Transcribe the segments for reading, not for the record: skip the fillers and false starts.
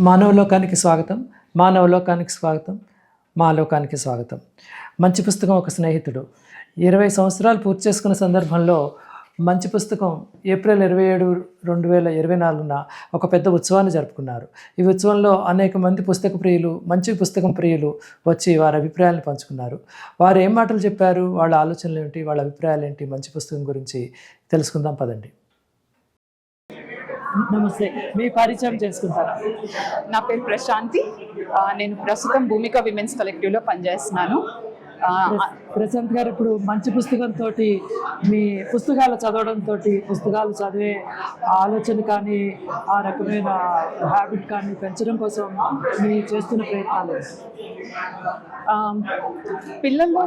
మానవలోకానికి స్వాగతం, మానవలోకానికి స్వాగతం, మా లోకానికి స్వాగతం. మంచి పుస్తకం ఒక స్నేహితుడు. 20 సంవత్సరాలు పూర్తి చేసుకున్న సందర్భంలో మంచి పుస్తకం ఏప్రిల్ 27, 2024న ఒక పెద్ద ఉత్సవాన్ని జరుపుకున్నారు. ఈ ఉత్సవంలో అనేక మంది పుస్తక ప్రియులు, మంచి పుస్తకం ప్రియులు వచ్చి వారి అభిప్రాయాలను పంచుకున్నారు. వారు ఏం మాటలు చెప్పారు, వాళ్ళ ఆలోచనలు ఏంటి, వాళ్ళ అభిప్రాయాలు ఏంటి, మంచి పుస్తకం గురించి తెలుసుకుందాం పదండి. నమస్తే, మీ పరిచయం చేసుకుంటారా? నా పేరు ప్రశాంతి. నేను ప్రస్తుతం భూమిక విమెన్స్ కలెక్టివ్లో పనిచేస్తున్నాను. ప్రశాంత్ గారు, ఇప్పుడు మంచి పుస్తకంతో మీ పుస్తకాలు చదవడంతో పుస్తకాలు చదివే ఆలోచన కానీ ఆ రకమైన హ్యాబిట్ కానీ పెంచడం కోసం మీరు చేస్తున్న ప్రయత్నాలు? పిల్లల్లో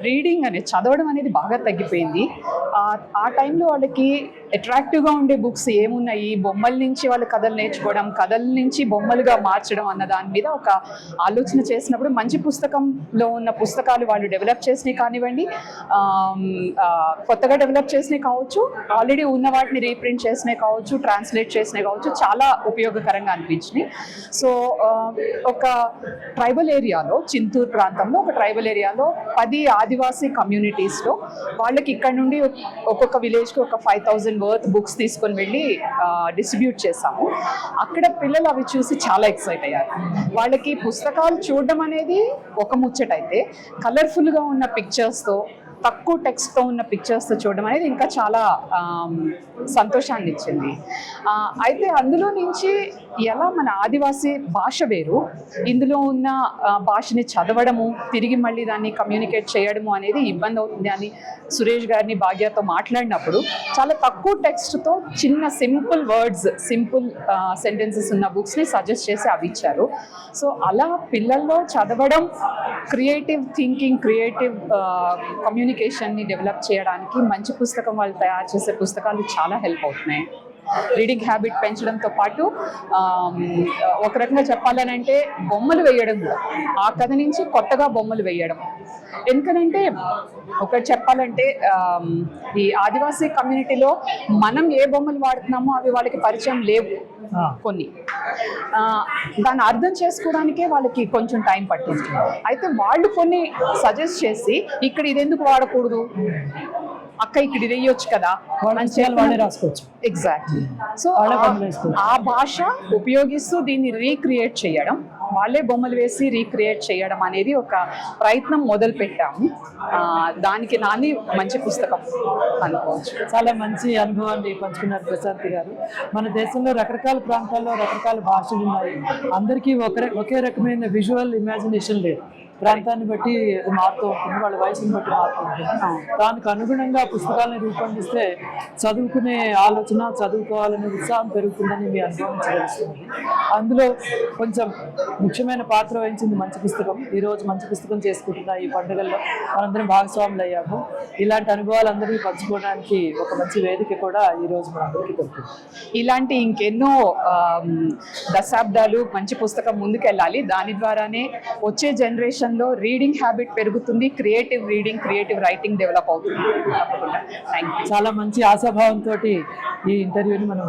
రీడింగ్ అనేది, చదవడం అనేది బాగా తగ్గిపోయింది. ఆ టైంలో వాళ్ళకి అట్రాక్టివ్గా ఉండే బుక్స్ ఏమున్నాయి, బొమ్మల నుంచి వాళ్ళు కథలు నేర్చుకోవడం, కథల నుంచి బొమ్మలుగా మార్చడం అన్న దాని మీద ఒక ఆలోచన చేసినప్పుడు మంచి పుస్తకంలో ఉన్న పుస్తకాలు వాళ్ళు డెవలప్ చేసినవి కానివ్వండి, కొత్తగా డెవలప్ చేసినవి కావచ్చు, ఆల్రెడీ ఉన్న వాటిని రీప్రింట్ చేసినవి కావచ్చు, ట్రాన్స్లేట్ చేసినవి కావచ్చు, చాలా ఉపయోగకరంగా అనిపించినాయి. సో ఒక ట్రైబల్ ఏరియాలో, చింతూరు ప్రాంతంలో ఒక ట్రైబల్ ఏరియాలో 10 ఆదివాసీ కమ్యూనిటీస్లో వాళ్ళకి ఇక్కడ నుండి ఒక్కొక్క విలేజ్కి ఒక 5000 వర్త్ బుక్స్ తీసుకొని వెళ్ళి డిస్ట్రిబ్యూట్ చేశాము. అక్కడ పిల్లలు అవి చూసి చాలా ఎక్సైట్ అయ్యారు. వాళ్ళకి పుస్తకాలు చూడడం అనేది ఒక ముచ్చటైతే, కలర్ఫుల్గా ఉన్న పిక్చర్స్తో, తక్కువ టెక్స్ట్తో ఉన్న పిక్చర్స్తో చూడడం అనేది ఇంకా చాలా సంతోషాన్ని ఇచ్చింది. అయితే అందులో నుంచి ఎలా మన ఆదివాసీ భాష వేరు, ఇందులో ఉన్న భాషని చదవడము, తిరిగి మళ్ళీ దాన్ని కమ్యూనికేట్ చేయడము అనేది ఇబ్బంది అవుతుంది అని సురేష్ గారిని, భాగ్యతో మాట్లాడినప్పుడు చాలా తక్కువ టెక్స్ట్తో చిన్న సింపుల్ వర్డ్స్, సింపుల్ సెంటెన్సెస్ ఉన్న బుక్స్ని సజెస్ట్ చేసి అవి ఇచ్చారు. సో అలా పిల్లల్లో చదవడం, క్రియేటివ్ థింకింగ్, క్రియేటివ్ కమ్యూనికేషన్ని డెవలప్ చేయడానికి మంచి పుస్తకం వాళ్ళు తయారు చేసే పుస్తకాలు చాలా హెల్ప్ అవుతున్నాయి. రీడింగ్ హ్యాబిట్ పెంచడంతో పాటు ఒక రకంగా చెప్పాలనంటే బొమ్మలు వేయడం కూడా, ఆ కథ నుంచి కొత్తగా బొమ్మలు వేయడం. ఎందుకనంటే ఒకటి చెప్పాలంటే ఈ ఆదివాసీ కమ్యూనిటీలో మనం ఏ బొమ్మలు వాడుతున్నామో అవి వాళ్ళకి పరిచయం లేవు. కొన్ని దాన్ని అర్థం చేసుకోవడానికే వాళ్ళకి కొంచెం టైం పట్టింది. అయితే వాళ్ళు కొన్ని సజెస్ట్ చేసి, ఇక్కడ ఇది ఎందుకు వాడకూడదు అక్క, ఇక్కడ ఇది వేయొచ్చు కదా వాళ్ళే రాసుకోవచ్చు. ఎగ్జాక్ట్లీ. సో ఆ భాష ఉపయోగిస్తూ దీన్ని రీక్రియేట్ చేయడం, వాళ్ళే బొమ్మలు వేసి రీక్రియేట్ చేయడం అనేది ఒక ప్రయత్నం మొదలు పెట్టాము. దానికి నాని మంచి పుస్తకం అనుకోవచ్చు. చాలా మంచి అనుభవాన్ని పంచుకున్నారు ప్రశాంతి గారు. మన దేశంలో రకరకాల ప్రాంతాల్లో రకరకాల భాషలు ఉన్నాయి. అందరికీ ఒకే రకమైన విజువల్ ఇమాజినేషన్ లేదు. ప్రాంతాన్ని బట్టి మారుతూ ఉంటుంది, వాళ్ళ వయసుని బట్టి మారుతూ ఉంటుంది. దానికి అనుగుణంగా పుస్తకాలను రూపొందిస్తే చదువుకునే ఆలోచన, చదువుకోవాలనే ఉత్సాహం పెరుగుతుందని మీ అనుభవం తెలుస్తుంది. అందులో కొంచెం ముఖ్యమైన పాత్ర వహించింది మంచి పుస్తకం. ఈరోజు మంచి పుస్తకం చేసుకుంటున్న ఈ పండుగల్లో మనందరం భాగస్వాములు అయ్యాము. ఇలాంటి అనుభవాలు అందరికీ పంచుకోవడానికి ఒక మంచి వేదిక కూడా ఈరోజు మనందరికీ దొరుకుతుంది. ఇలాంటి ఇంకెన్నో దశాబ్దాలు మంచి పుస్తకం ముందుకెళ్ళాలి. దాని ద్వారానే వచ్చే జనరేషన్ లో రీడింగ్ హ్యాబిట్ పెరుగుతుంది, creative reading, creative writing develop అవుతుంది. చాలా మంచి ఆశాభావంతో ఈ ఇంటర్వ్యూని మనం